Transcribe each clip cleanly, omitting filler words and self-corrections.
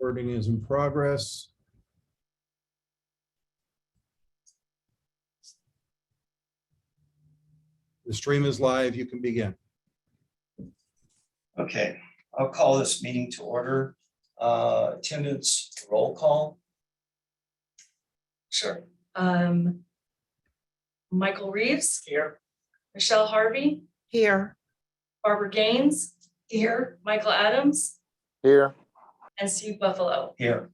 Recording is in progress. The stream is live. You can begin. Okay, I'll call this meeting to order. Attendance roll call. Sure. Michael Reeves, Here. Michelle Harvey, Here. Barbara Gaines, here, Michael Adams, Here. and Steve Buffalo. Here.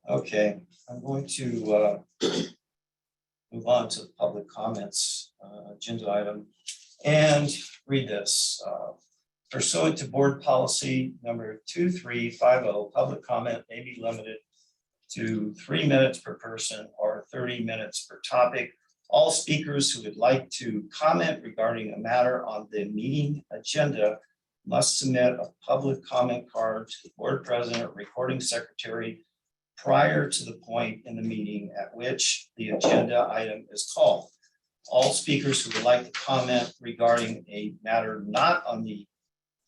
Okay, I'm going to move on to the public comments agenda item and read this. Pursuant to board policy number 2350, public comment may be limited to 3 minutes per person or 30 minutes per topic. All speakers who would like to comment regarding a matter on the meeting agenda must submit a public comment card to the board president or recording secretary prior to the point in the meeting at which the agenda item is called. All speakers who would like to comment regarding a matter not on the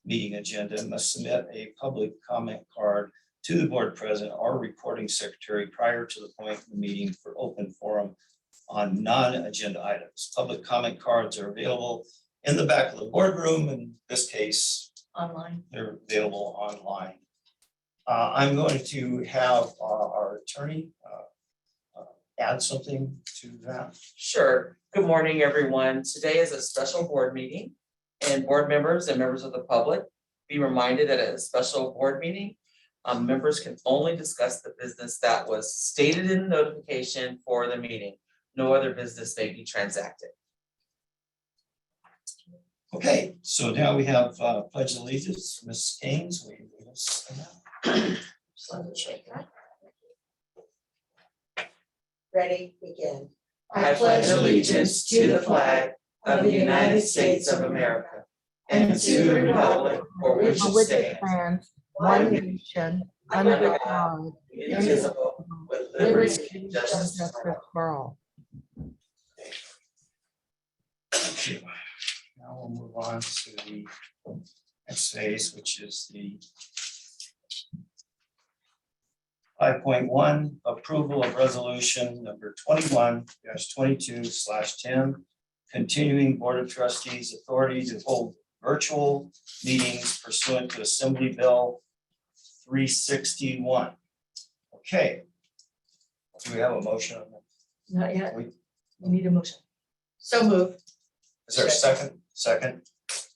meeting agenda must submit a public comment card to the board president or recording secretary prior to the point in the meeting for open forum on non-agenda items. Public comment cards are available in the back of the boardroom. In this case, Online. they're available online. I'm going to have our attorney add something to that. Sure. Good morning, everyone. Today is a special board meeting, and board members and members of the public be reminded that at a special board meeting, members can only discuss the business that was stated in the notification for the meeting. No other business may be transacted. Okay, so now we have pledge of allegiance. Ms. Gaines, will you lead us in that? Ready, begin. I pledge allegiance to the flag of the United States of America and to the republic for which it stands, one nation, under God, indivisible, with liberty and justice for all. Thank you. Now we'll move on to the next phase, which is the 5.1 approval of resolution number 21-22/10, continuing Board of Trustees authority to hold virtual meetings pursuant to Assembly Bill 361. Okay. Do we have a motion on that? Not yet. We- We need a motion. So move. Is there a second? Second.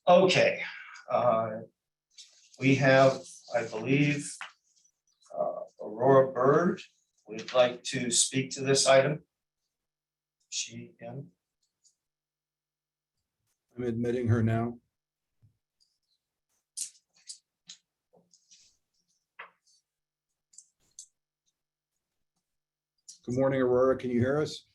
Okay. We have, I believe, Aurora Bird would like to speak to this item. She in? I'm admitting her now. Good morning, Aurora. Can you hear us?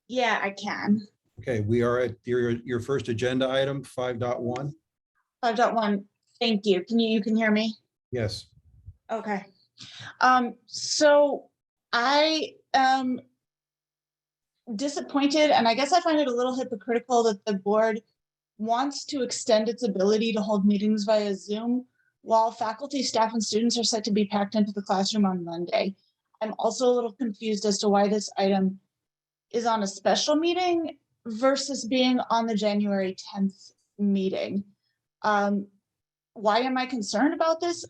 Yeah, I can. Okay, we are at your first agenda item, 5.1. 5.1. Thank you. You can hear me? Yes. Okay. So I am disappointed, and I guess I find it a little hypocritical that the board wants to extend its ability to hold meetings via Zoom while faculty, staff, and students are set to be packed into the classroom on Monday. I'm also a little confused as to why this item is on a special meeting versus being on the January 10th meeting. Why am I concerned about this?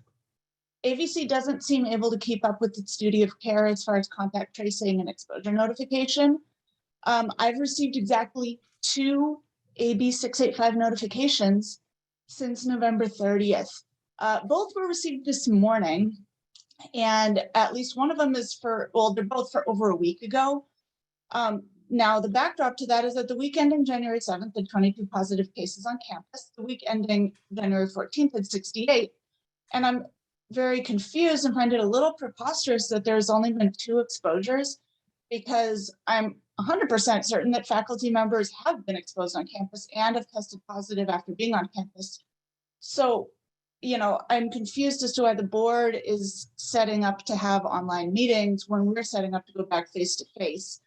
AVC doesn't seem able to keep up with its duty of care as far as contact tracing and exposure notification. I've received exactly 2 AB 685 notifications since November 30th. Both were received this morning, and at least one of them is for, well, they're both for over a week ago. Now, the backdrop to that is that the week ending January 7th had 22 positive cases on campus. The week ending January 14th had 68. And I'm very confused and find it a little preposterous that there's only been 2 exposures, because I'm 100% certain that faculty members have been exposed on campus and have tested positive after being on campus. So, you know, I'm confused as to why the board is setting up to have online meetings when we're setting up to go back face to face.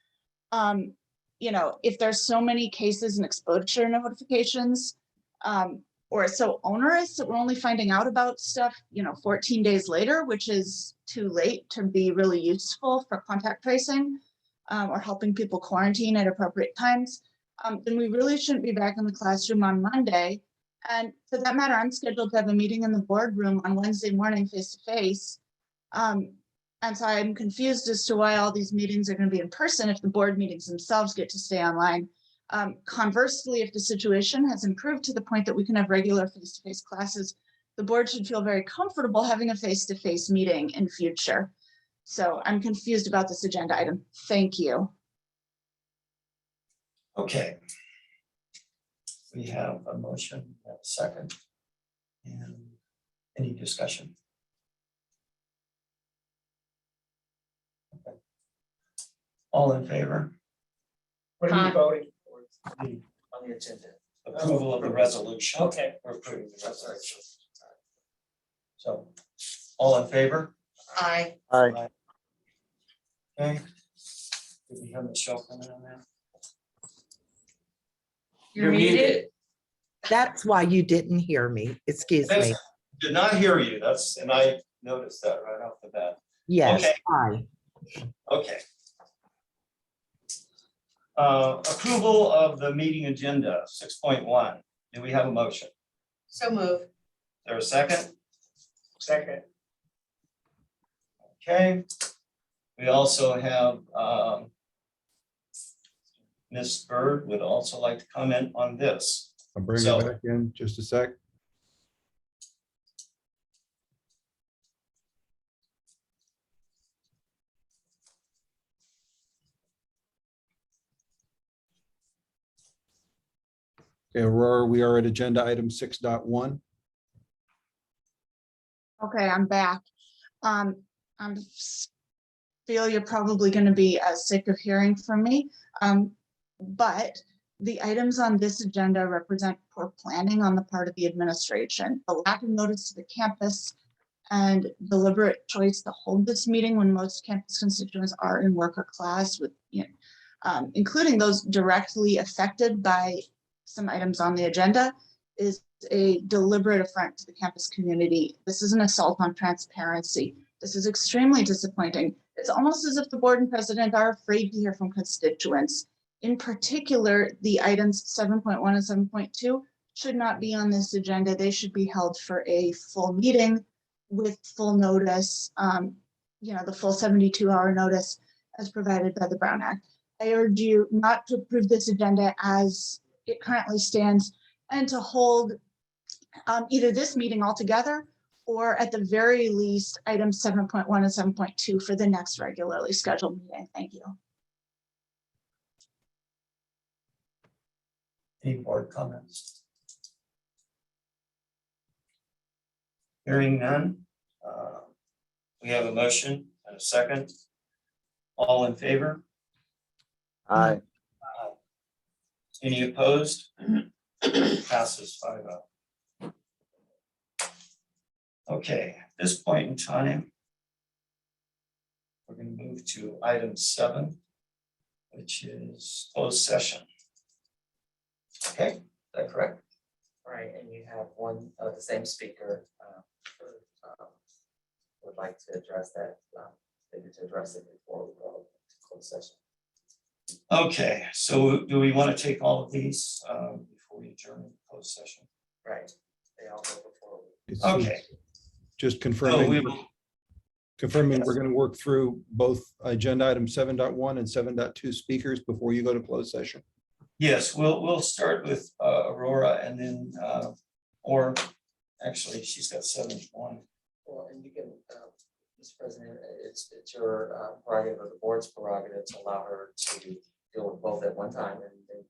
if there's so many cases and exposure notifications, or it's so onerous that we're only finding out about stuff, 14 days later, which is too late to be really useful for contact tracing, or helping people quarantine at appropriate times, then we really shouldn't be back in the classroom on Monday. And for that matter, I'm scheduled to have a meeting in the boardroom on Wednesday morning face-to-face. And so I'm confused as to why all these meetings are going to be in person if the board meetings themselves get to stay online. Conversely, if the situation has improved to the point that we can have regular face-to-face classes, the board should feel very comfortable having a face-to-face meeting in future. So I'm confused about this agenda item. Thank you. Okay. We have a motion, we have a second. And any discussion? Okay. All in favor? What are Aye. you voting for The on the agenda? approval of the resolution. Okay. We're approving the resolution. So, all in favor? Aye. Okay. Did we have Michelle comment on that? You're muted. That's why you didn't hear me. Excuse me. Did not hear you. And I noticed that right off the bat. Yes, Okay. hi. Okay. Approval of the meeting agenda, 6.1. Do we have a motion? So move. Is there a second? Second. Okay. We also have Ms. Bird would also like to comment on this. I'll bring So- it back in just a sec. Okay, Aurora, we are at agenda item 6.1. Okay, I'm back. Feel you're probably going to be sick of hearing from me. But the items on this agenda represent poor planning on the part of the administration, the lack of notice to the campus, and deliberate choice to hold this meeting when most campus constituents are in work or class, with including those directly affected by some items on the agenda, is a deliberate affront to the campus community. This is an assault on transparency. This is extremely disappointing. It's almost as if the board and president are afraid to hear from constituents. In particular, the items 7.1 and 7.2 should not be on this agenda. They should be held for a full meeting with full notice, the full 72-hour notice as provided by the Brown Act. I urge you not to approve this agenda as it currently stands and to hold either this meeting altogether or at the very least items 7.1 and 7.2 for the next regularly scheduled meeting. Thank you. Any board comments? Hearing none. We have a motion and a second. All in favor? Aye. Any opposed? Passes 5-0. Okay, at this point in time, we're going to move to item 7, which is closed session. Okay, is that correct? Right, and you have one of the same speaker would like to address that, maybe to address it before we go to closed session. Okay, so do we want to take all of these before we adjourn the closed session? Right, they all go before we. It's Okay. Just So we confirming, will, confirming we're going to work through both agenda item 7.1 and 7.2 speakers before you go to closed session. yes, we'll start with Aurora and then, or actually, she's got 7.1. Well, and you can, Mr. President, it's your prerogative or the board's prerogative to allow her to deal with both at one time and then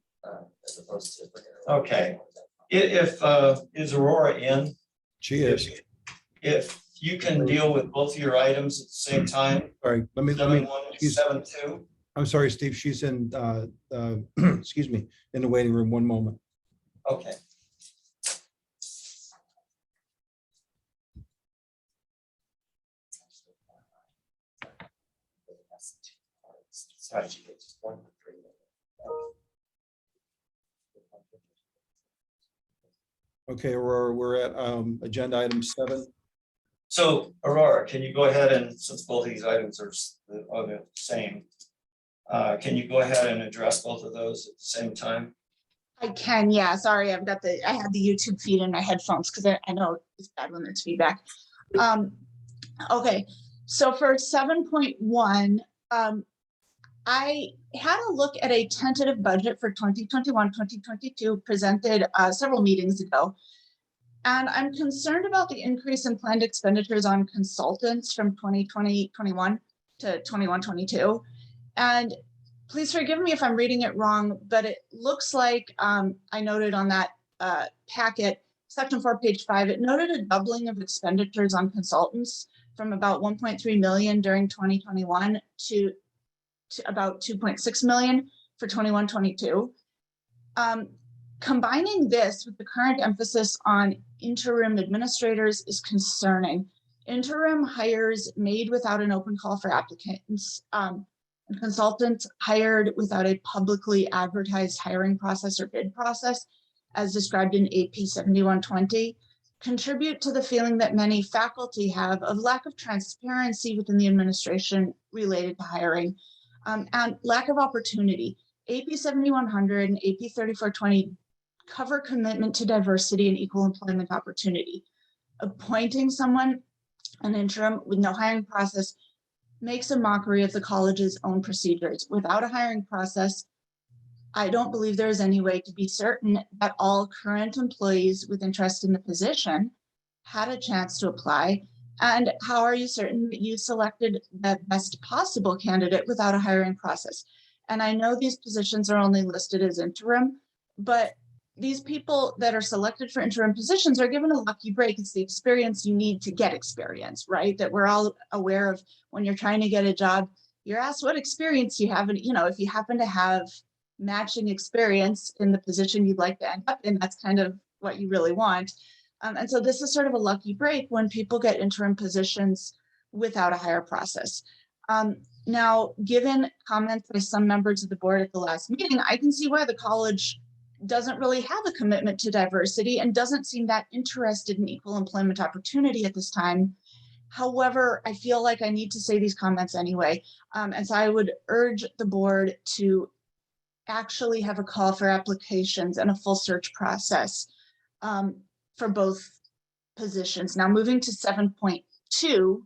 as opposed to. Okay. If is Aurora in? She is. If you can deal with both of your items at the same time, Sorry, let me, 7.1 and she's- 7.2. I'm sorry, Steve, she's in, excuse me, in the waiting room. One moment. Okay. Strategy gets 1 to 3 minutes. Okay, we're at agenda item 7. So Aurora, can you go ahead and, since both of these items are the same, can you go ahead and address both of those at the same time? I can, yeah, sorry, I had the YouTube feed in my headphones because I know it's bad when there's feedback. Okay, so for 7.1, I had a look at a tentative budget for 2021-2022 presented several meetings ago. And I'm concerned about the increase in planned expenditures on consultants from 2020-21 to 21-22. And please forgive me if I'm reading it wrong, but it looks like I noted on that packet, section 4, page 5, it noted a doubling of expenditures on consultants from about 1.3 million during 2021 to about 2.6 million for 21-22. Combining this with the current emphasis on interim administrators is concerning. Interim hires made without an open call for applicants, and consultants hired without a publicly advertised hiring process or bid process, as described in AP 7120, contribute to the feeling that many faculty have of lack of transparency within the administration related to hiring, and lack of opportunity. AP 7100 and AP 3420 cover commitment to diversity and equal employment opportunity. Appointing someone, an interim with no hiring process, makes a mockery of the college's own procedures. Without a hiring process, I don't believe there is any way to be certain that all current employees with interest in the position had a chance to apply. And how are you certain that you selected the best possible candidate without a hiring process? And I know these positions are only listed as interim, but these people that are selected for interim positions are given a lucky break. It's the experience you need to get experience, right? That we're all aware of. When you're trying to get a job, you're asked what experience you have. And, you know, if you happen to have matching experience in the position you'd like to end up in, that's kind of what you really want. And so this is sort of a lucky break when people get interim positions without a hire process. Now, given comments by some members of the board at the last meeting, I can see why the college doesn't really have a commitment to diversity and doesn't seem that interested in equal employment opportunity at this time. However, I feel like I need to say these comments anyway. And so I would urge the board to actually have a call for applications and a full search process for both positions. Now, moving to 7.2,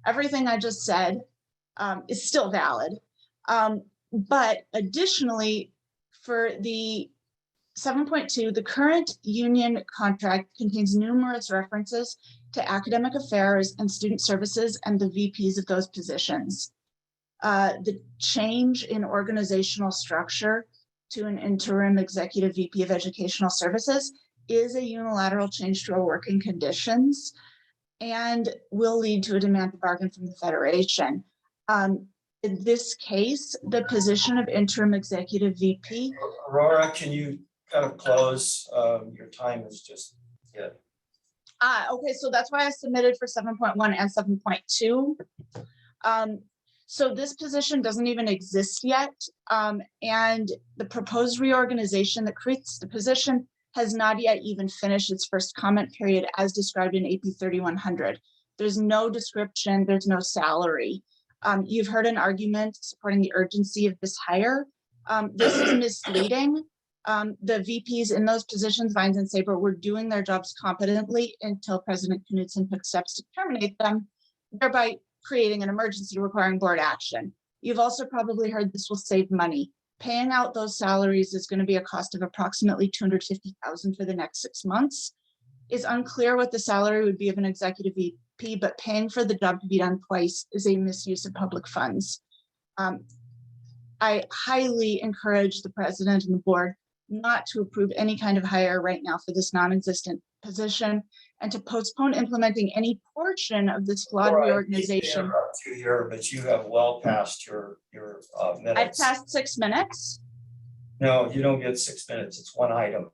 everything I just said is still valid. But additionally, for the 7.2, the current union contract contains numerous references to academic affairs and student services and the VPs of those positions. The change in organizational structure to an interim executive VP of educational services is a unilateral change to our working conditions and will lead to a demand to bargain from the Federation. In this case, the position of interim executive VP. Aurora, can you kind of close? Your time is just hit. Okay, so that's why I submitted for 7.1 and 7.2. So this position doesn't even exist yet. And the proposed reorganization that creates the position has not yet even finished its first comment period as described in AP 3100. There's no description, there's no salary. You've heard an argument supporting the urgency of this hire. This is misleading. The VPs in those positions, Vines and Saber, were doing their jobs competently until President Knudsen took steps to terminate them, thereby creating an emergency requiring board action. You've also probably heard this will save money. Paying out those salaries is going to be a cost of approximately $250,000 for the next 6 months. It's unclear what the salary would be of an executive VP, but paying for the job to be done twice is a misuse of public funds. I highly encourage the president and the board not to approve any kind of hire right now for this non-existent position and to postpone implementing any portion of this flawed reorganization. But you have well past your minutes. I've passed 6 minutes. No, you don't get 6 minutes. It's one item.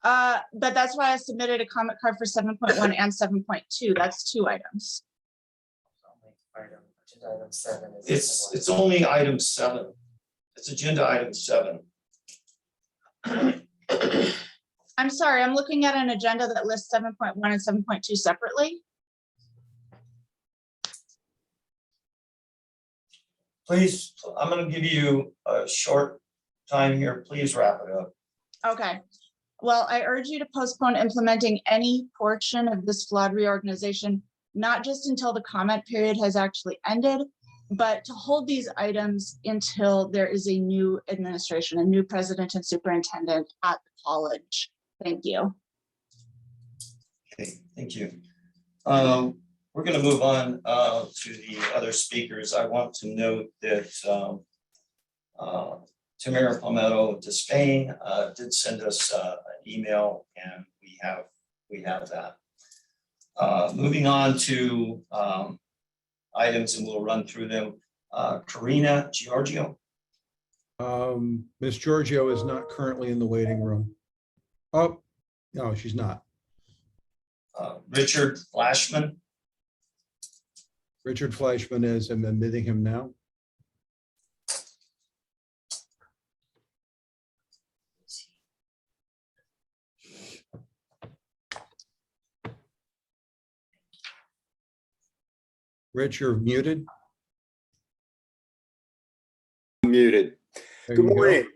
But that's why I submitted a comment card for 7.1 and 7.2. That's 2 items. Item 7 is. It's only item 7. It's agenda item 7. I'm sorry, I'm looking at an agenda that lists 7.1 and 7.2 separately. Please, I'm gonna give you a short time here. Please wrap it up. Okay. Well, I urge you to postpone implementing any portion of this flawed reorganization, not just until the comment period has actually ended, but to hold these items until there is a new administration, a new president and superintendent at the college. Thank you. Okay, thank you. We're gonna move on to the other speakers. I want to note that Tamara Palmetto de Spain did send us an email, and we have that. Moving on to items, and we'll run through them. Karina Giorgio. Ms. Giorgio is not currently in the waiting room. Oh, no, she's not. Richard Flashman. Richard Fleischman is, I'm admitting him now. Rich, you're muted. Muted. There Good you go. morning.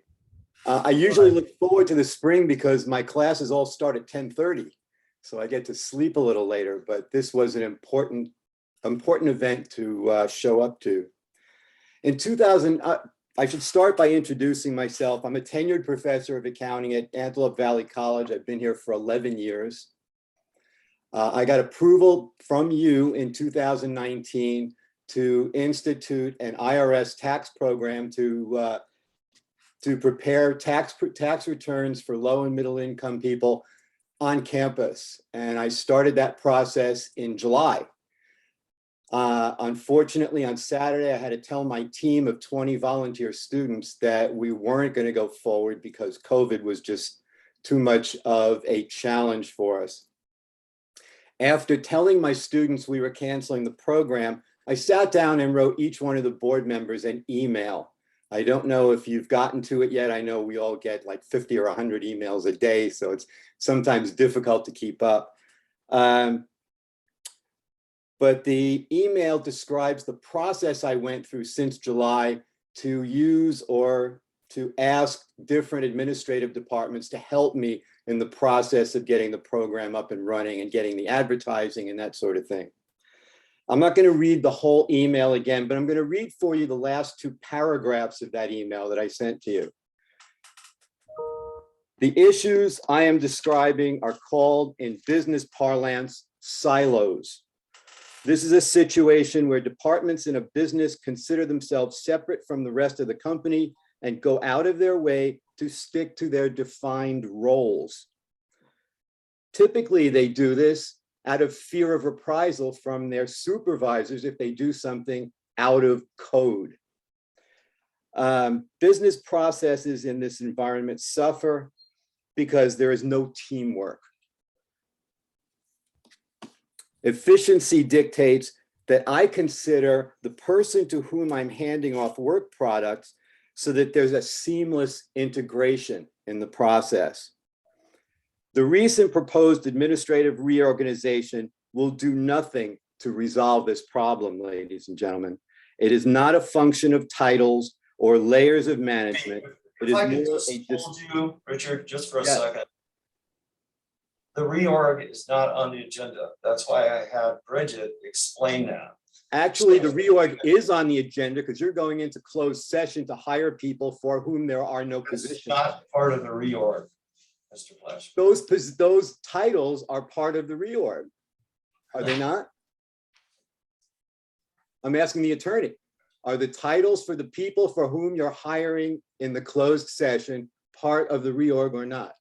I usually look forward to the spring because my classes all start at 10:30. So I get to sleep a little later, but this was an important event to show up to. In 2000, I should start by introducing myself. I'm a tenured professor of accounting at Antelope Valley College. I've been here for 11 years. I got approval from you in 2019 to institute an IRS tax program to prepare tax returns for low and middle income people on campus. And I started that process in July. Unfortunately, on Saturday, I had to tell my team of 20 volunteer students that we weren't going to go forward because COVID was just too much of a challenge for us. After telling my students we were canceling the program, I sat down and wrote each one of the board members an email. I don't know if you've gotten to it yet. I know we all get like 50 or 100 emails a day, so it's sometimes difficult to keep up. But the email describes the process I went through since July to use or to ask different administrative departments to help me in the process of getting the program up and running and getting the advertising and that sort of thing. I'm not going to read the whole email again, but I'm going to read for you the last 2 paragraphs of that email that I sent to you. The issues I am describing are called in business parlance silos. This is a situation where departments in a business consider themselves separate from the rest of the company and go out of their way to stick to their defined roles. Typically, they do this out of fear of reprisal from their supervisors if they do something out of code. Business processes in this environment suffer because there is no teamwork. Efficiency dictates that I consider the person to whom I'm handing off work products so that there's a seamless integration in the process. The recent proposed administrative reorganization will do nothing to resolve this problem, ladies and gentlemen. It is not a function of titles or layers of management. It If I could is just more hold you, Richard, just for a Yeah. second. The reorg is not on the agenda. That's why I had Bridget explain that. Actually, the reorg is on the agenda because you're going into closed session to hire people for whom there are no It's positions. not part of the reorg, Mr. Flash. Those titles are part of the reorg, are they not? I'm asking the attorney. Are the titles for the people for whom you're hiring in the closed session part of the reorg or not?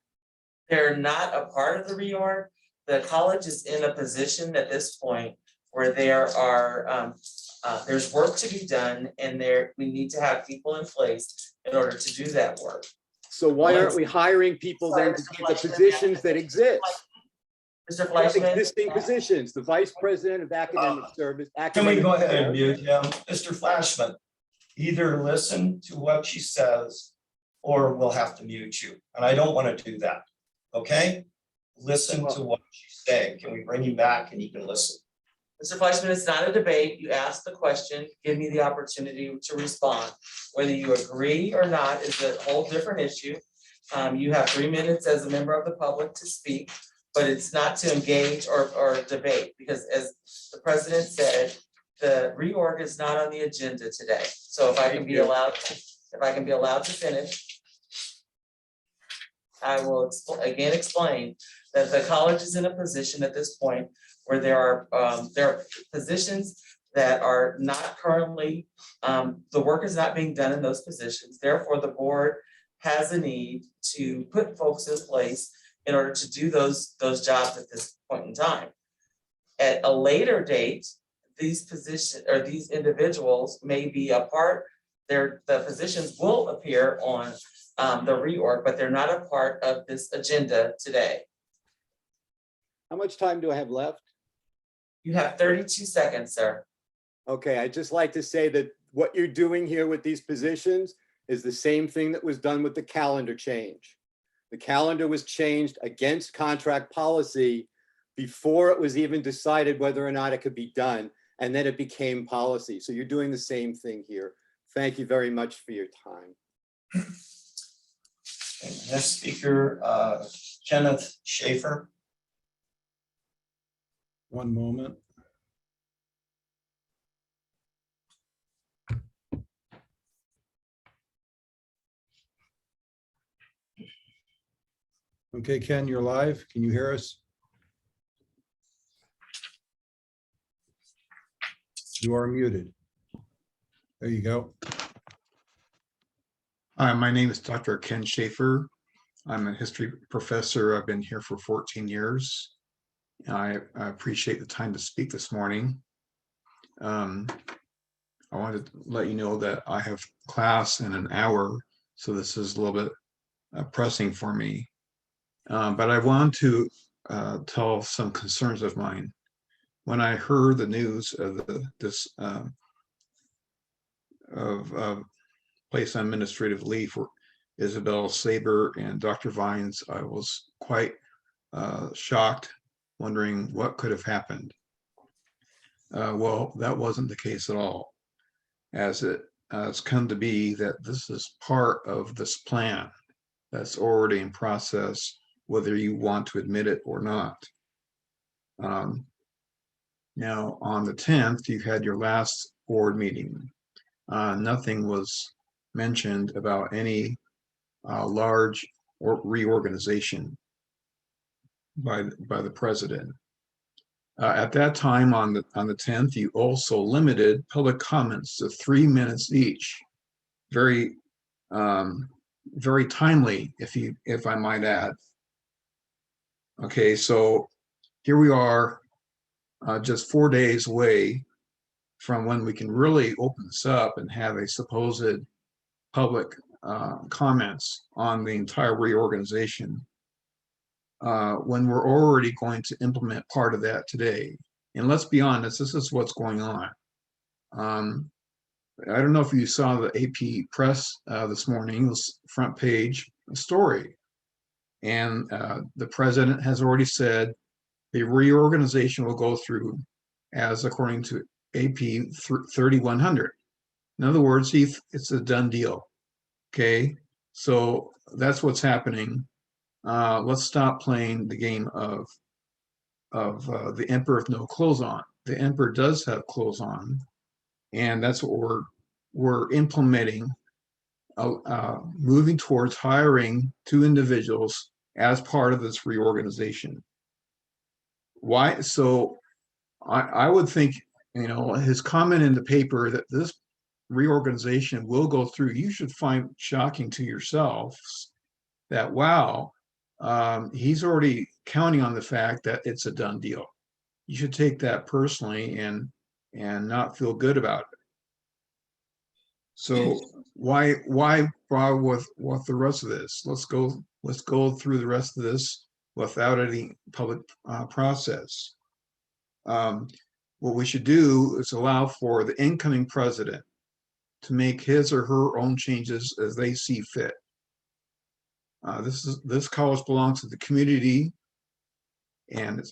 They're not a part of the reorg. The college is in a position at this point where there are, there's work to be done, and we need to have people in place in order to do that work. So why aren't we hiring people then to take the positions that exist? Mr. We have Fleischman? existing positions, the vice president of academic service. Can we go ahead and affairs. mute him? Mr. Flashman, either listen to what she says or we'll have to mute you. And I don't want to do that. Okay? Listen to what you say. Can we bring you back and you can listen? Mr. Fleischman, it's not a debate. You asked the question, give me the opportunity to respond. Whether you agree or not is a whole different issue. You have 3 minutes as a member of the public to speak, but it's not to engage or debate, because as the president said, the reorg is not on the agenda today. So if I can be allowed to finish, I will again explain that the college is in a position at this point where there are positions that are not currently, the work is not being done in those positions. Therefore, the board has a need to put folks in place in order to do those jobs at this point in time. At a later date, these positions or these individuals may be a part, the positions will appear on the reorg, but they're not a part of this agenda today. How much time do I have left? You have 32 seconds, sir. Okay, I'd just like to say that what you're doing here with these positions is the same thing that was done with the calendar change. The calendar was changed against contract policy before it was even decided whether or not it could be done, and then it became policy. So you're doing the same thing here. Thank you very much for your time. Okay, next speaker, Kenneth Schaefer. One moment. Okay, Ken, you're live. Can you hear us? You are muted. There you go. Hi, my name is Dr. Ken Schaefer. I'm a history professor. I've been here for 14 years. I appreciate the time to speak this morning. I wanted to let you know that I have class in an hour, so this is a little bit pressing for me. But I want to tell some concerns of mine. When I heard the news of this place on administrative leave for Isabel Saber and Dr. Vines, I was quite shocked, wondering what could have happened. Well, that wasn't the case at all, as it has come to be that this is part of this plan that's already in process, whether you want to admit it or not. Now, on the 10th, you had your last board meeting. Nothing was mentioned about any large reorganization by the president. At that time, on the 10th, you also limited public comments to 3 minutes each. Very timely, if I might add. Okay, so here we are, just 4 days away from when we can really open this up and have a supposed public comments on the entire reorganization, when we're already going to implement part of that today. And let's be honest, this is what's going on. I don't know if you saw the AP press this morning, this front page story. And the president has already said the reorganization will go through as according to AP 3100. In other words, it's a done deal. Okay, so that's what's happening. Let's stop playing the game of the emperor with no clothes on. The emperor does have clothes on, and that's what we're implementing, moving towards hiring 2 individuals as part of this reorganization. Why? So I would think, his comment in the paper that this reorganization will go through, you should find shocking to yourselves that, wow, he's already counting on the fact that it's a done deal. You should take that personally and not feel good about it. So why bother with the rest of this? Let's go through the rest of this without any public process. What we should do is allow for the incoming president to make his or her own changes as they see fit. This college belongs to the community. And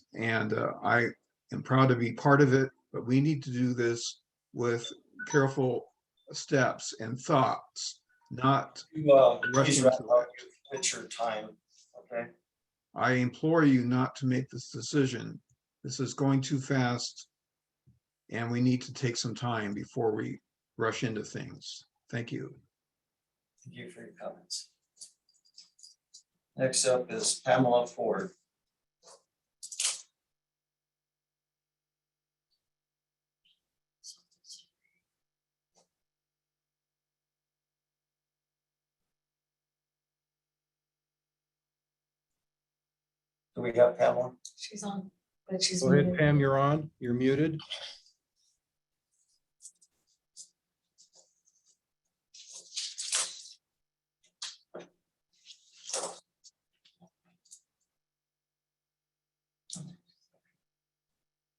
I am proud to be part of it, but we need to do this with careful steps and thoughts, not Please rushing wrap to up. it. It's your time, okay? I implore you not to make this decision. This is going too fast. And we need to take some time before we rush into things. Thank you. Thank you for your comments. Next up is Pamela Ford. Do we have Pamela? She's on, but she's. Go ahead, muted. Pam, you're on. You're muted.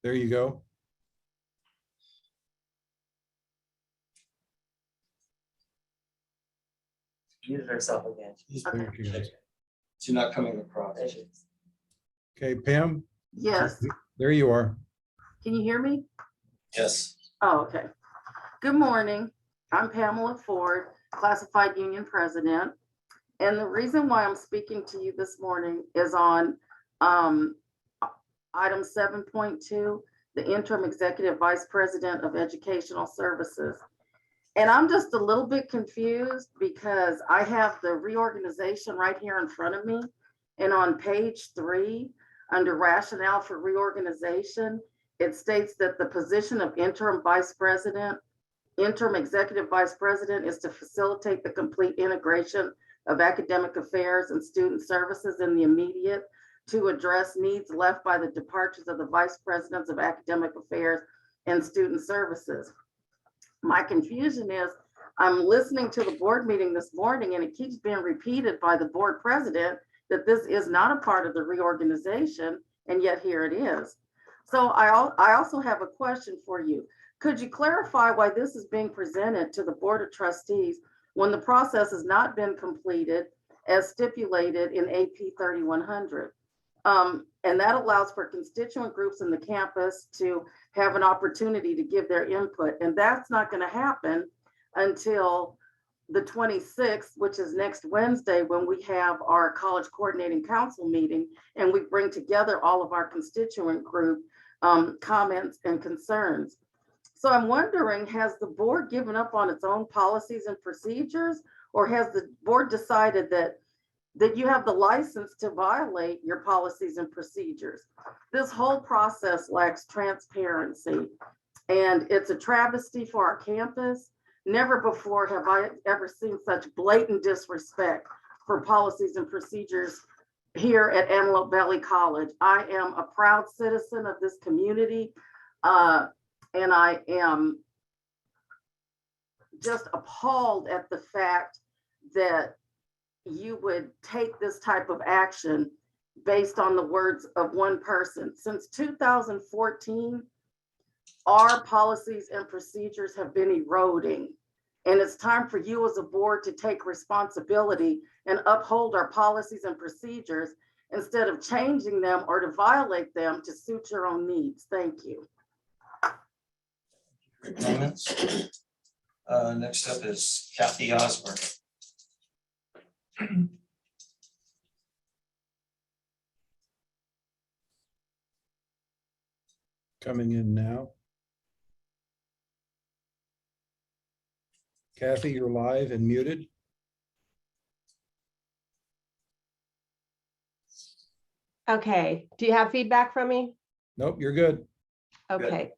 There you go. Muted herself again. There she goes. She's not coming across. There she is. Okay, Pam, Yes, there you are. can you hear me? Yes. Oh, okay. Good morning. I'm Pamela Ford, Classified Union President. And the reason why I'm speaking to you this morning is on item 7.2, the interim executive vice president of educational services. And I'm just a little bit confused because I have the reorganization right here in front of me. And on page 3, under rationale for reorganization, it states that the position of interim executive vice president is to facilitate the complete integration of academic affairs and student services in the immediate, to address needs left by the departures of the vice presidents of academic affairs and student services. My confusion is I'm listening to the board meeting this morning and it keeps being repeated by the board president that this is not a part of the reorganization, and yet here it is. So I also have a question for you. Could you clarify why this is being presented to the Board of Trustees when the process has not been completed as stipulated in AP 3100? And that allows for constituent groups in the campus to have an opportunity to give their input. And that's not going to happen until the 26th, which is next Wednesday, when we have our college coordinating council meeting and we bring together all of our constituent group comments and concerns. So I'm wondering, has the board given up on its own policies and procedures, or has the board decided that you have the license to violate your policies and procedures? This whole process lacks transparency, and it's a travesty for our campus. Never before have I ever seen such blatant disrespect for policies and procedures here at Antelope Valley College. I am a proud citizen of this community, and I am just appalled at the fact that you would take this type of action based on the words of one person. Since 2014, our policies and procedures have been eroding. And it's time for you as a board to take responsibility and uphold our policies and procedures instead of changing them or to violate them to suit your own needs. Thank you. Great comments. Next up is Kathy Osborne. Coming in now. Kathy, you're live and muted. Okay, do you have feedback from me? Nope, you're good. Okay.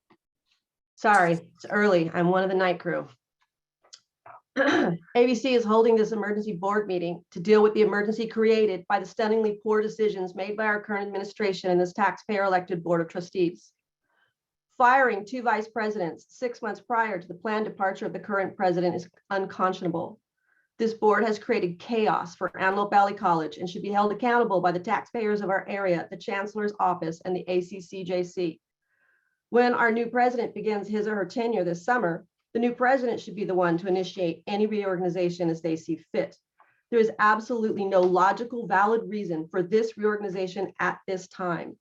Sorry, it's early. I'm one of the night crew. ABC is holding this emergency board meeting to deal with the emergency created by the stunningly poor decisions made by our current administration and this taxpayer-elected Board of Trustees. Firing 2 vice presidents 6 months prior to the planned departure of the current president is unconscionable. This board has created chaos for Antelope Valley College and should be held accountable by the taxpayers of our area, the Chancellor's Office, and the ACCJC. When our new president begins his or her tenure this summer, the new president should be the one to initiate any reorganization as they see fit. There is absolutely no logical, valid reason for this reorganization at this time.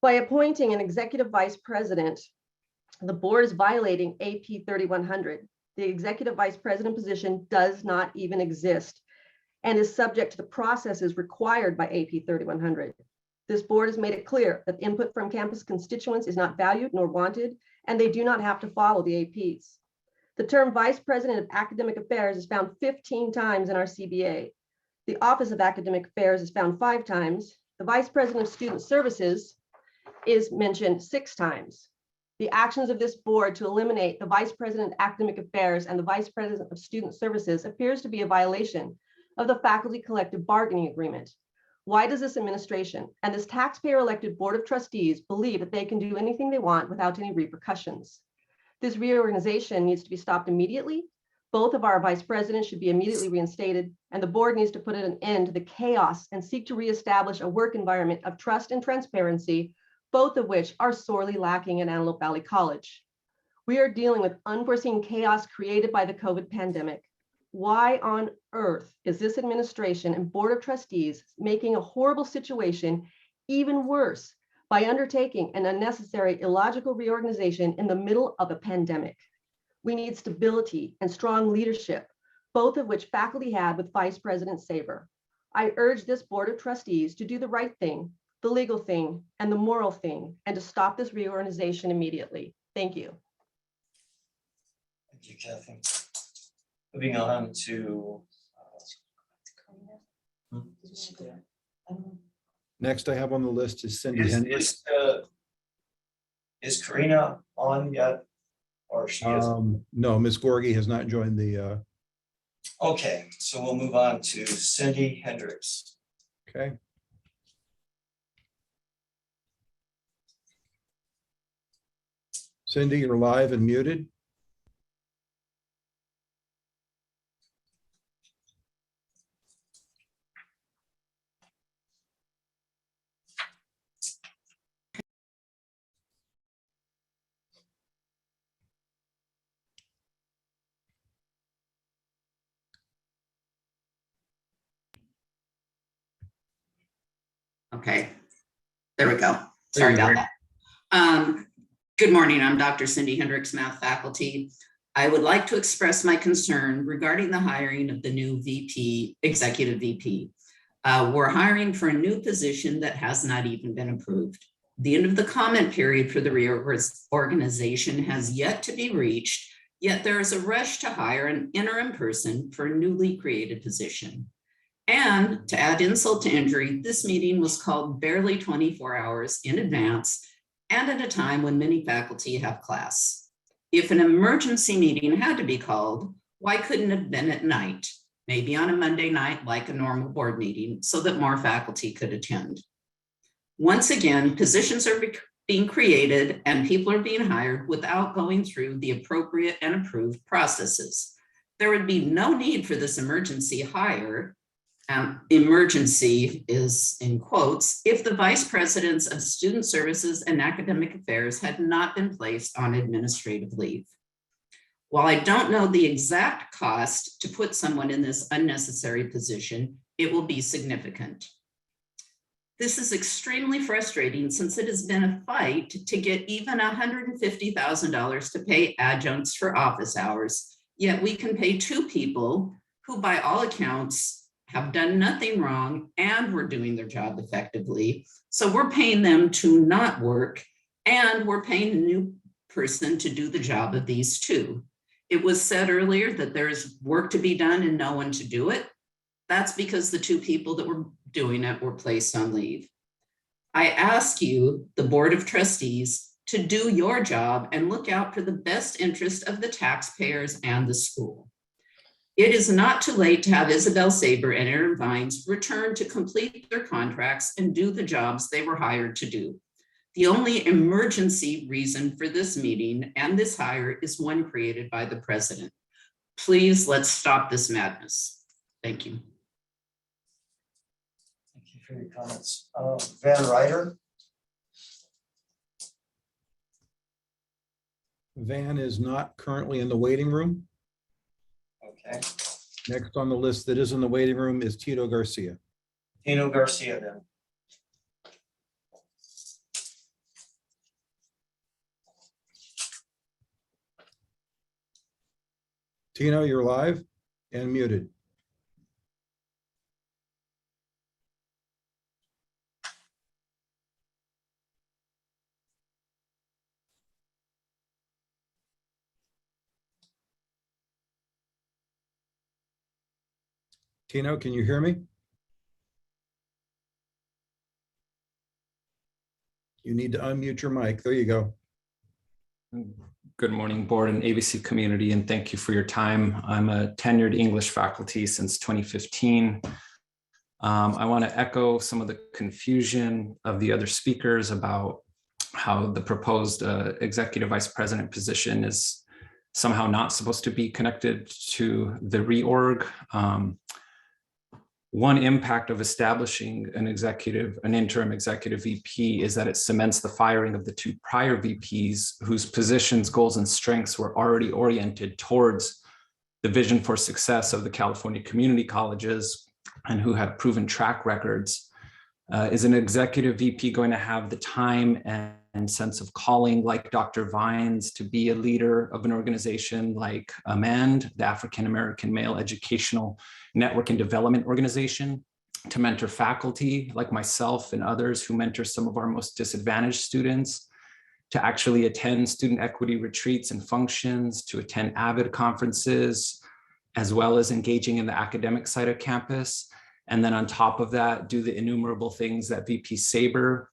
By appointing an executive vice president, the board is violating AP 3100. The executive vice president position does not even exist and is subject to the processes required by AP 3100. This board has made it clear that input from campus constituents is not valued nor wanted, and they do not have to follow the APs. The term Vice President of Academic Affairs is found 15 times in our CBA. The Office of Academic Affairs is found 5 times. The Vice President of Student Services is mentioned 6 times. The actions of this board to eliminate the Vice President of Academic Affairs and the Vice President of Student Services appears to be a violation of the faculty collective bargaining agreement. Why does this administration and this taxpayer-elected Board of Trustees believe that they can do anything they want without any repercussions? This reorganization needs to be stopped immediately. Both of our vice presidents should be immediately reinstated, and the board needs to put an end to the chaos and seek to reestablish a work environment of trust and transparency, both of which are sorely lacking in Antelope Valley College. We are dealing with unforeseen chaos created by the COVID pandemic. Why on earth is this administration and Board of Trustees making a horrible situation even worse by undertaking an unnecessary, illogical reorganization in the middle of a pandemic? We need stability and strong leadership, both of which faculty had with Vice President Schaefer. I urge this Board of Trustees to do the right thing, the legal thing, and the moral thing, and to stop this reorganization immediately. Thank you. Thank you, Kathy. Moving on to, Next I have on the list is Cindy Hendricks. is Karina on yet? Or she is? No, Ms. Gorgie has not joined the, Okay, so we'll move on to Cindy Hendricks. okay. Cindy, you're live and muted. Okay, there we go. There Sorry you about go. that. Good morning, I'm Dr. Cindy Hendricks, math faculty. I would like to express my concern regarding the hiring of the new VP, executive VP. We're hiring for a new position that has not even been approved. The end of the comment period for the reorganization has yet to be reached, yet there is a rush to hire an interim person for a newly created position. And to add insult to injury, this meeting was called barely 24 hours in advance and at a time when many faculty have class. If an emergency meeting had to be called, why couldn't it have been at night? Maybe on a Monday night like a normal board meeting so that more faculty could attend. Once again, positions are being created and people are being hired without going through the appropriate and approved processes. There would be no need for this emergency hire. Emergency is in quotes, if the vice presidents of student services and academic affairs had not been placed on administrative leave. While I don't know the exact cost to put someone in this unnecessary position, it will be significant. This is extremely frustrating since it has been a fight to get even $150,000 to pay adjuncts for office hours, yet we can pay 2 people who by all accounts have done nothing wrong and were doing their job effectively. So we're paying them to not work and we're paying a new person to do the job of these 2. It was said earlier that there's work to be done and no one to do it. That's because the 2 people that were doing it were placed on leave. I ask you, the Board of Trustees, to do your job and look out for the best interest of the taxpayers and the school. It is not too late to have Isabel Saber and Aaron Vines return to complete their contracts and do the jobs they were hired to do. The only emergency reason for this meeting and this hire is one created by the president. Please, let's stop this madness. Thank you. Thank you for your comments. Van Ryder. Van is not currently in the waiting room. Okay. Next on the list that is in the waiting room is Tito Garcia. Tino Garcia then. Tino, you're live and muted. Tino, can you hear me? You need to unmute your mic. There you go. Good morning, board and ABC community, and thank you for your time. I'm a tenured English faculty since 2015. I want to echo some of the confusion of the other speakers about how the proposed executive vice president position is somehow not supposed to be connected to the reorg. One impact of establishing an interim executive VP is that it cements the firing of the two prior VPs whose positions, goals, and strengths were already oriented towards the vision for success of the California community colleges and who had proven track records. Is an executive VP going to have the time and sense of calling like Dr. Vines to be a leader of an organization like AMAND, the African American Male Educational Network and Development Organization, to mentor faculty like myself and others who mentor some of our most disadvantaged students, to actually attend student equity retreats and functions, to attend AVID conferences, as well as engaging in the academic side of campus. And then on top of that, do the innumerable things that VP Saber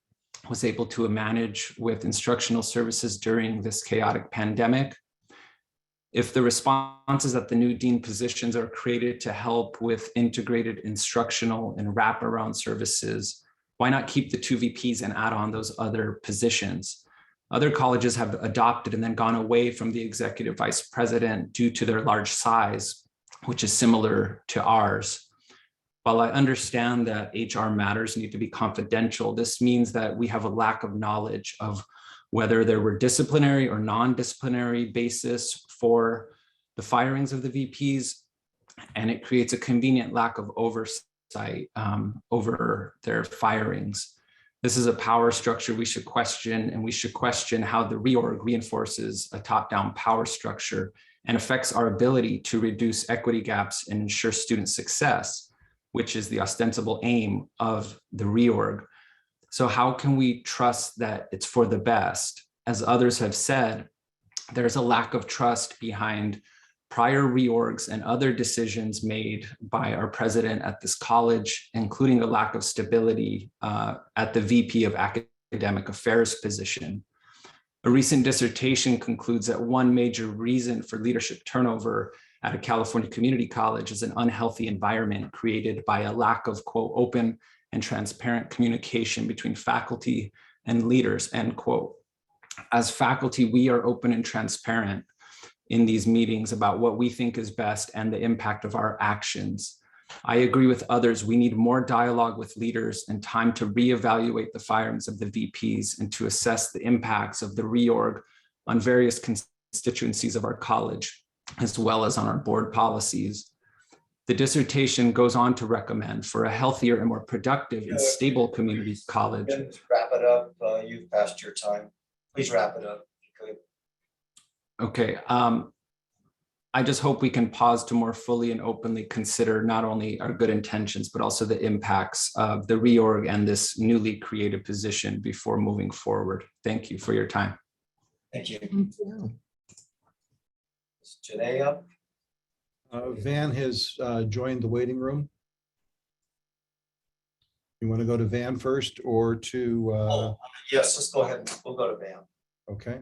was able to manage with instructional services during this chaotic pandemic. If the response is that the new dean positions are created to help with integrated instructional and wraparound services, why not keep the two VPs and add on those other positions? Other colleges have adopted and then gone away from the executive vice president due to their large size, which is similar to ours. While I understand that HR matters need to be confidential, this means that we have a lack of knowledge of whether there were disciplinary or non-disciplinary basis for the firings of the VPs, and it creates a convenient lack of oversight over their firings. This is a power structure we should question, and we should question how the reorg reinforces a top-down power structure and affects our ability to reduce equity gaps and ensure student success, which is the ostensible aim of the reorg. So how can we trust that it's for the best? As others have said, there's a lack of trust behind prior reorgs and other decisions made by our president at this college, including a lack of stability at the VP of Academic Affairs position. A recent dissertation concludes that one major reason for leadership turnover at a California community college is an unhealthy environment created by a lack of, quote, open and transparent communication between faculty and leaders, end quote. As faculty, we are open and transparent in these meetings about what we think is best and the impact of our actions. I agree with others. We need more dialogue with leaders and time to reevaluate the firings of the VPs and to assess the impacts of the reorg on various constituencies of our college, as well as on our board policies. The dissertation goes on to recommend for a healthier and more productive and stable community college. Wrap it up. You've passed your time. Please wrap it up. If you could. Okay. I just hope we can pause to more fully and openly consider not only our good intentions, but also the impacts of the reorg and this newly created position before moving forward. Thank you for your time. Thank you. Thank you. Is Janae up? Van has joined the waiting room. You want to go to Van first or to? Yes, let's go ahead. We'll go to Van. Okay.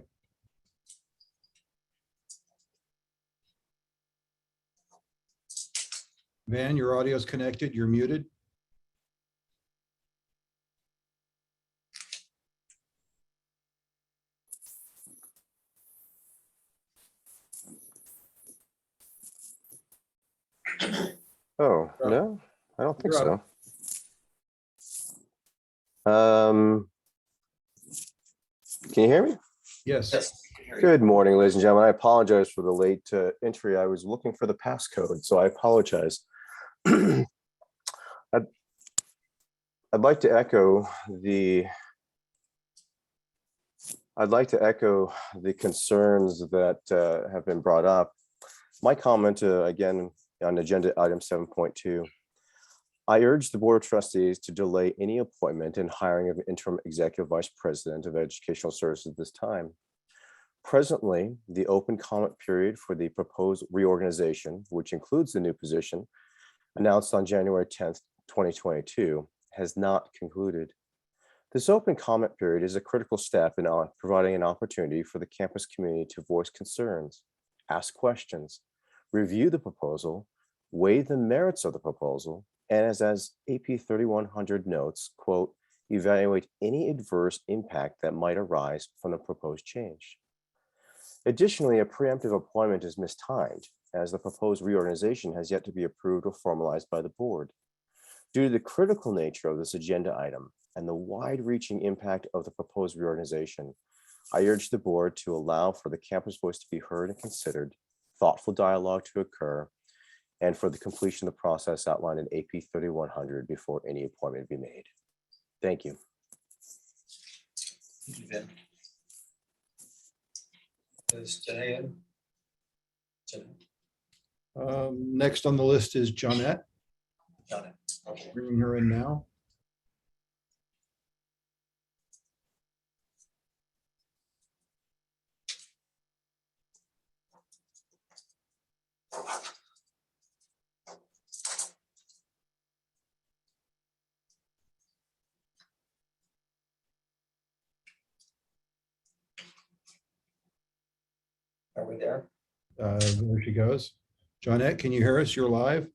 Van, your audio is connected. You're muted. Oh, You're no, I don't think You're so. up. Can you hear me? Yes. Yes. Good morning, ladies and gentlemen. I apologize for the late entry. I was looking for the passcode, so I apologize. I'd like to echo the concerns that have been brought up. My comment again on agenda item 7.2. I urge the Board of Trustees to delay any appointment and hiring of interim executive vice president of educational services this time. Presently, the open comment period for the proposed reorganization, which includes the new position announced on January 10th, 2022, has not concluded. This open comment period is a critical step in providing an opportunity for the campus community to voice concerns, ask questions, review the proposal, weigh the merits of the proposal, and as AP 3100 notes, quote, evaluate any adverse impact that might arise from the proposed change. Additionally, a preemptive appointment is mistimed, as the proposed reorganization has yet to be approved or formalized by the board. Due to the critical nature of this agenda item and the wide-reaching impact of the proposed reorganization, I urge the board to allow for the campus voice to be heard and considered, thoughtful dialogue to occur, and for the completion of the process outlined in AP 3100 before any appointment be made. Thank you. Thank you, Ben. Is Jenny in? Next on the list is Johnette. Got it. Okay. Bringing her in now. Are we there? There she goes. Johnette, can you hear us? You're live.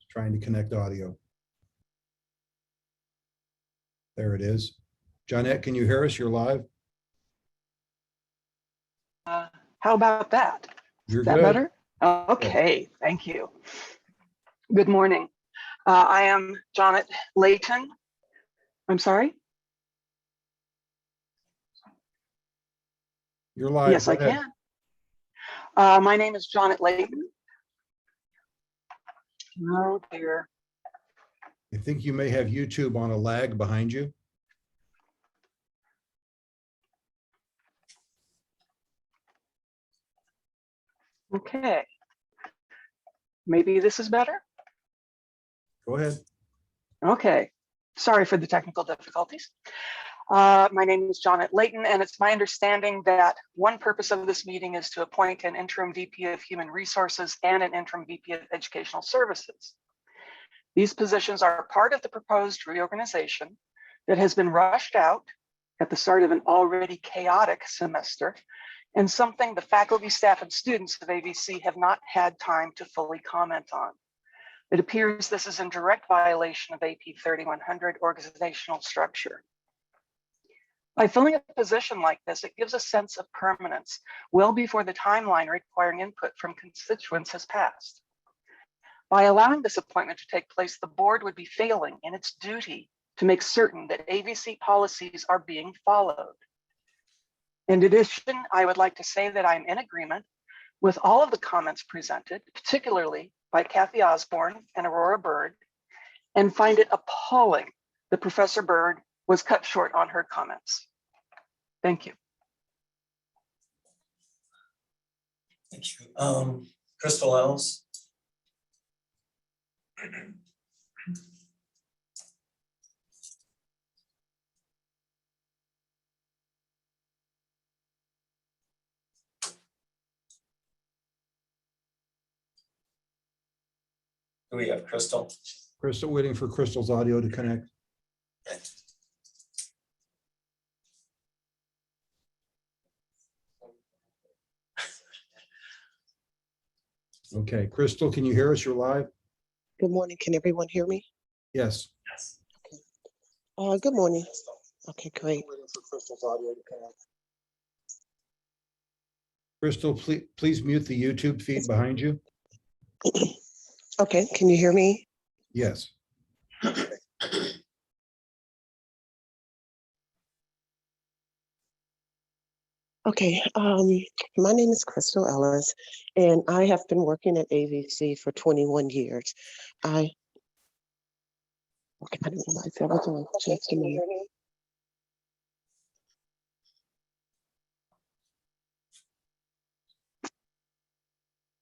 Trying to connect audio. There it is. Johnette, can you hear us? You're live. How about that? You're Is that good. better? Okay, thank you. Good morning. I am Janet Layton. I'm sorry? You're live. Yes, Go I ahead. can. My name is Janet Layton. Oh dear. I think you may have YouTube on a lag behind you. Okay. Maybe this is better? Go ahead. Okay. Sorry for the technical difficulties. My name is Janet Layton, and it's my understanding that one purpose of this meeting is to appoint an interim VP of Human Resources and an interim VP of Educational Services. These positions are part of the proposed reorganization that has been rushed out at the start of an already chaotic semester, and something the faculty, staff, and students of AVC have not had time to fully comment on. It appears this is in direct violation of AP 3100 organizational structure. By filling a position like this, it gives a sense of permanence well before the timeline requiring input from constituents has passed. By allowing this appointment to take place, the board would be failing in its duty to make certain that AVC policies are being followed. In addition, I would like to say that I'm in agreement with all of the comments presented, particularly by Kathy Osborne and Aurora Bird, and find it appalling that Professor Bird was cut short on her comments. Thank you. Thank you. Crystal Ellis. Do we have Crystal? Crystal, waiting for Crystal's audio to connect. Okay, Crystal, can you hear us? You're live. Good morning. Can everyone hear me? Yes. Good morning. Okay, great. Crystal, please mute the YouTube feed behind you. Okay, can you hear me? Yes. Okay, my name is Crystal Ellis, and I have been working at AVC for 21 years. I didn't realize that was on. Just a minute.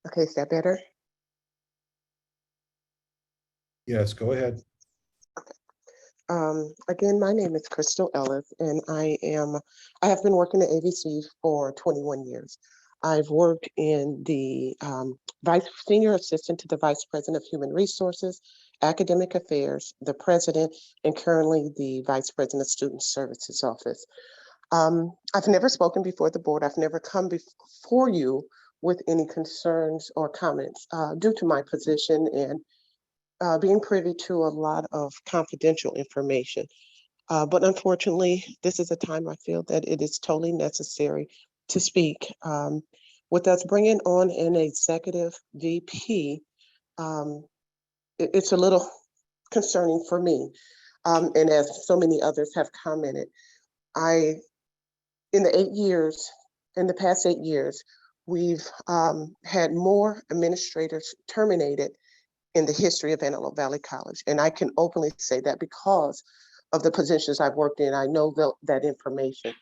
Okay, is that better? Yes, go ahead. Again, my name is Crystal Ellis, and I have been working at AVC for 21 years. I've worked in the senior assistant to the vice president of human resources, academic affairs, the president, and currently the vice president of student services office. I've never spoken before the board. I've never come before you with any concerns or comments due to my position and being privy to a lot of confidential information. But unfortunately, this is a time I feel that it is totally necessary to speak. With us bringing on an executive VP, it's a little concerning for me. And as so many others have commented, in the past 8 years, we've had more administrators terminated in the history of Antelope Valley College. And I can openly say that because of the positions I've worked in. I know that information.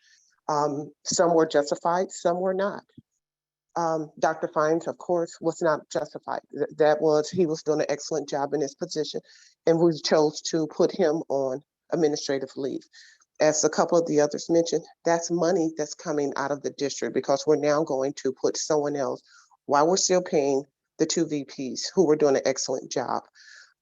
Some were justified, some were not. Dr. Fines, of course, was not justified. He was doing an excellent job in his position, and we chose to put him on administrative leave. As a couple of the others mentioned, that's money that's coming out of the district because we're now going to put someone else while we're still paying the 2 VPs who were doing an excellent job.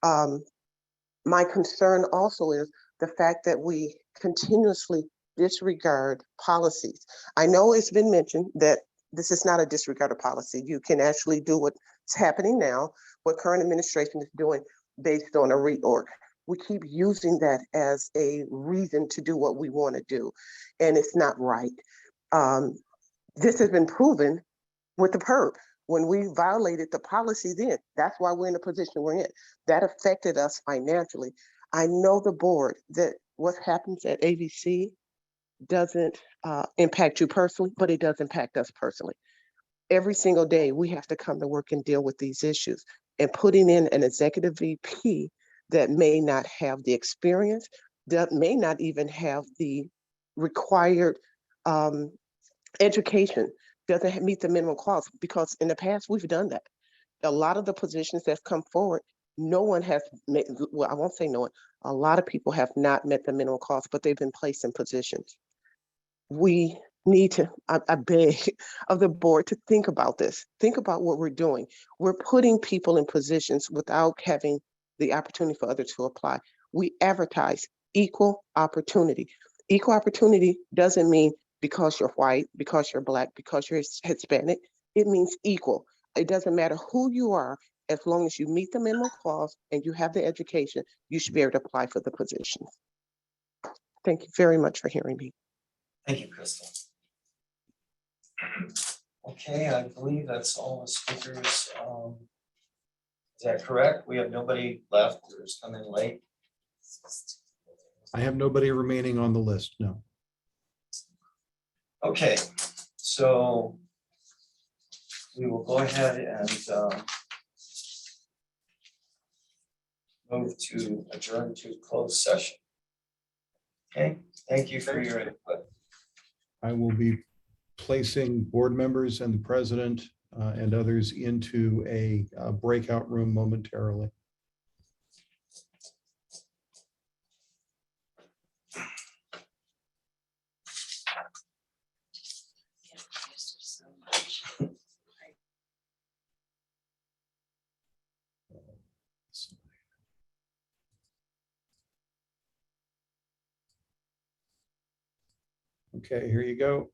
My concern also is the fact that we continuously disregard policies. I know it's been mentioned that this is not a disregard of policy. You can actually do what's happening now, what current administration is doing based on a reorg. We keep using that as a reason to do what we want to do, and it's not right. This has been proven with the PERB. When we violated the policy then, that's why we're in the position we're in. That affected us financially. I know the board that what happens at AVC doesn't impact you personally, but it does impact us personally. Every single day, we have to come to work and deal with these issues. And putting in an executive VP that may not have the experience, that may not even have the required education, doesn't meet the minimum cost, because in the past we've done that. A lot of the positions that have come forward, no one has met, well, I won't say no one, a lot of people have not met the minimum cost, but they've been placed in positions. We need to, I beg of the board to think about this. Think about what we're doing. We're putting people in positions without having the opportunity for others to apply. We advertise equal opportunity. Equal opportunity doesn't mean because you're white, because you're Black, because you're Hispanic. It means equal. It doesn't matter who you are, as long as you meet the minimum clause and you have the education, you should be able to apply for the positions. Thank you very much for hearing me. Thank you, Crystal. Okay, I believe that's all the speakers. Is that correct? We have nobody left who's come in late. I have nobody remaining on the list, no. Okay, so we will go ahead and move to adjourn to closed session. Okay, thank you for your input. I will be placing board members and the president and others into a breakout room momentarily. Okay, here you go.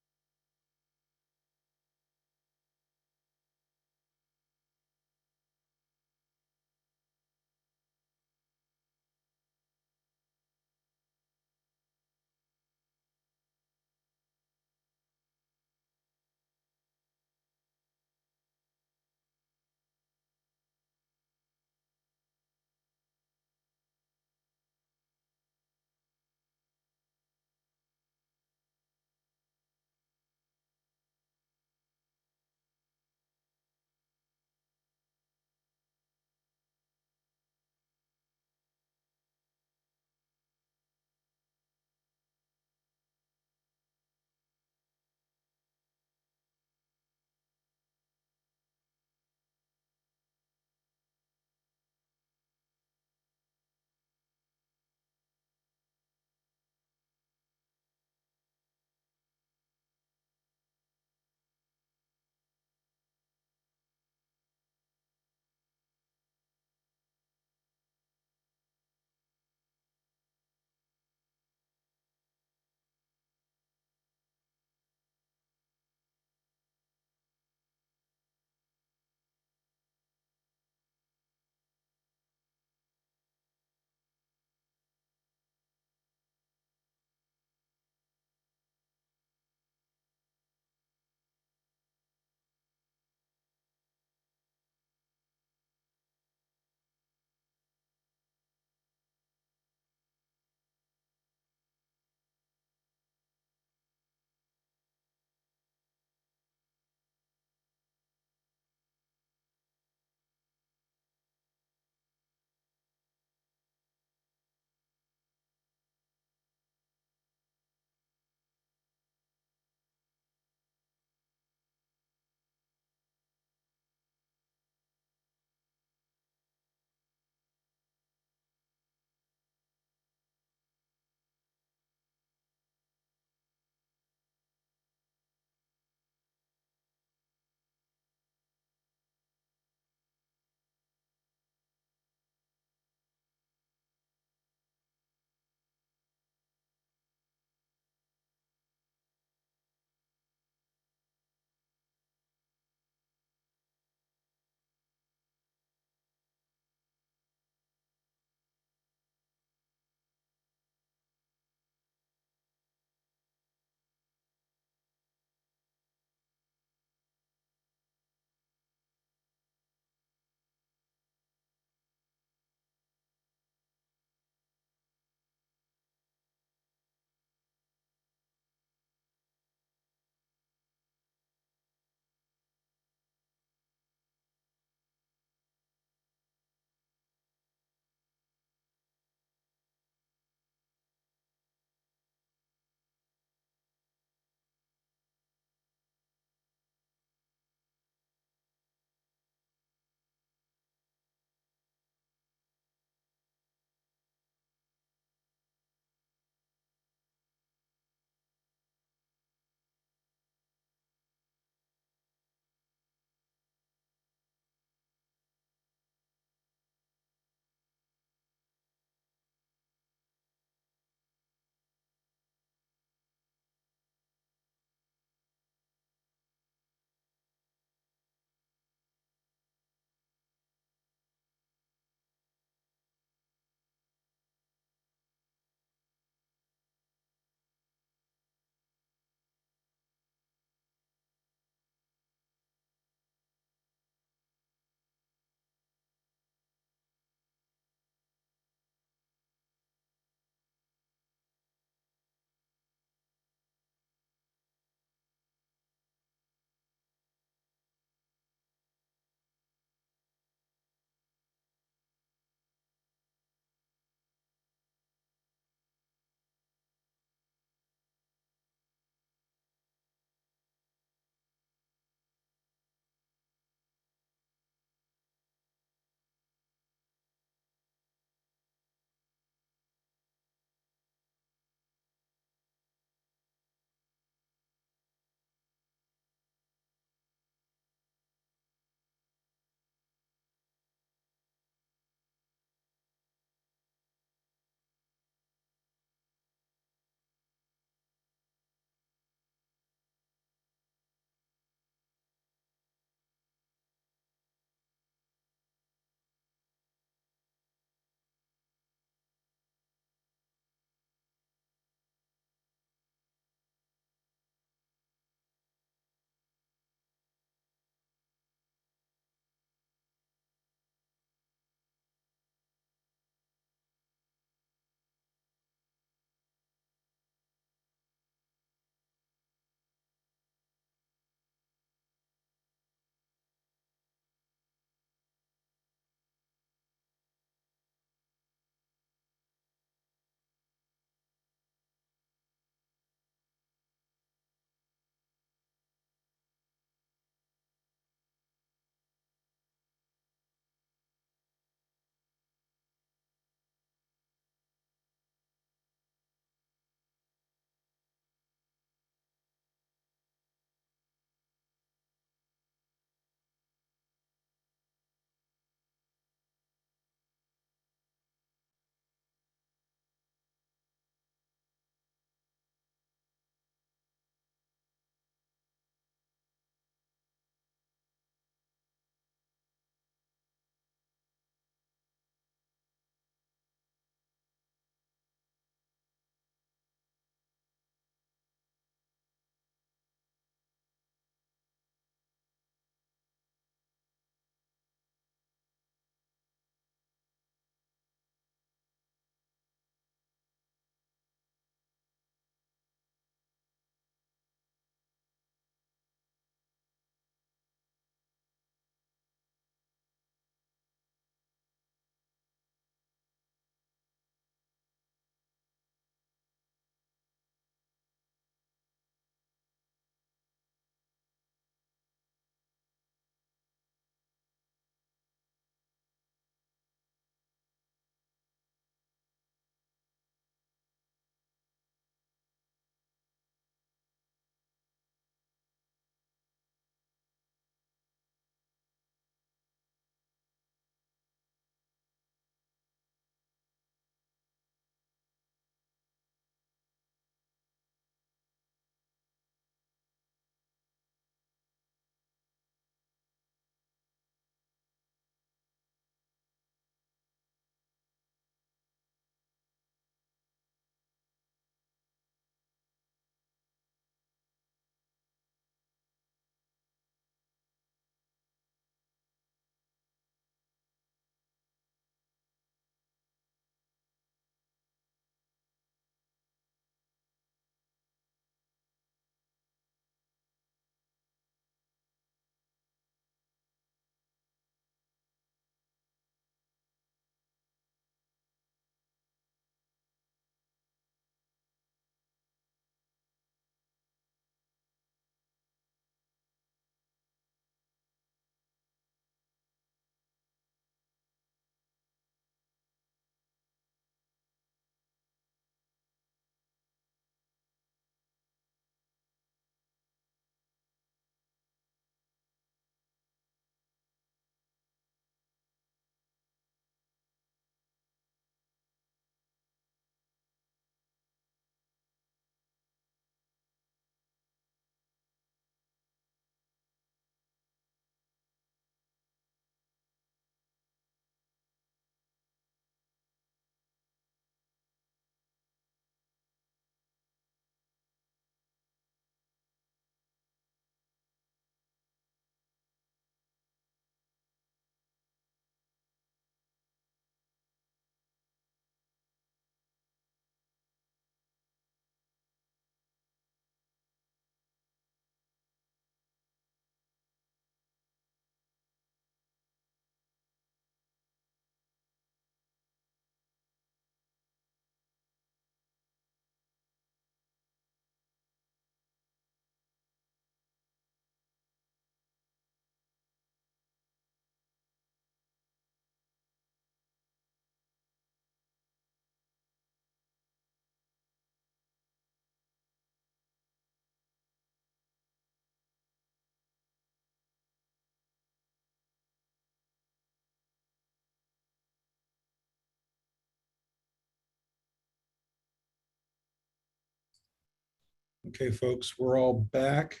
Okay, folks, we're all back.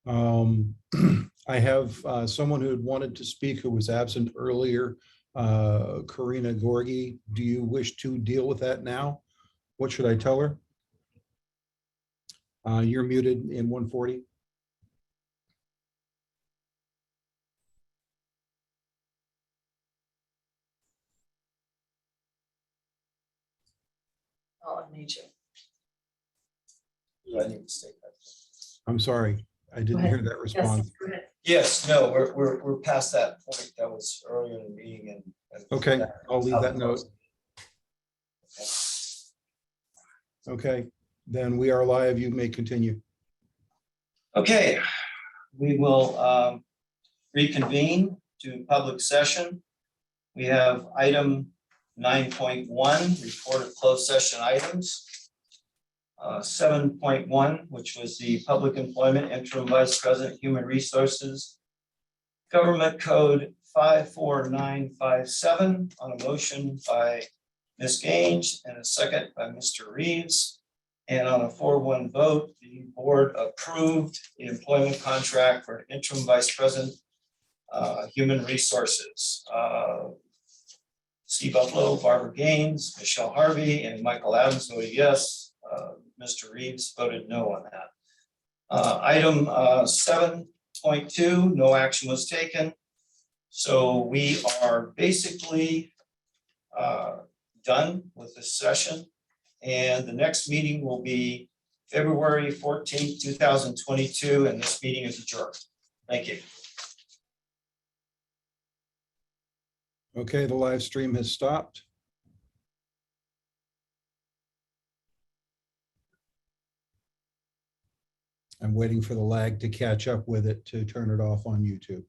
I have someone who had wanted to speak who was absent earlier, Karina Gorgi. Do you wish to deal with that now? What should I tell her? You're muted in 140. I'll unmute you. Do I need to state that? I'm sorry, I didn't hear that response. Go ahead. Yes, no, we're past that point. That was earlier in the meeting and. Okay, I'll leave that note. Okay, then we are live. You may continue. Okay, we will reconvene to public session. We have item 9.1, report of closed session items. 7.1, which was the public employment interim vice president, human resources, government code 54957 on a motion by Ms. Gaines and a second by Mr. Reeves. And on a 4-1 vote, the board approved the employment contract for interim vice president, human resources. Steve Buffalo, Barbara Gaines, Michelle Harvey, and Michael Adams voted yes. Mr. Reeves voted no on that. Item 7.2, no action was taken. So we are basically done with this session. And the next meeting will be February 14th, 2022, and this meeting is adjourned. Thank you. Okay, the live stream has stopped. I'm waiting for the lag to catch up with it to turn it off on YouTube.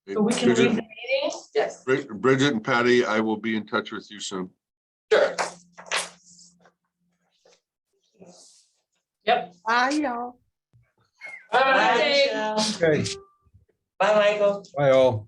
So we can read the meeting? Yes. Bridget and Patty, I will be in touch with you soon. Sure. Yep. Bye, y'all. Bye, Dave. Okay, Bye, Michael. bye all.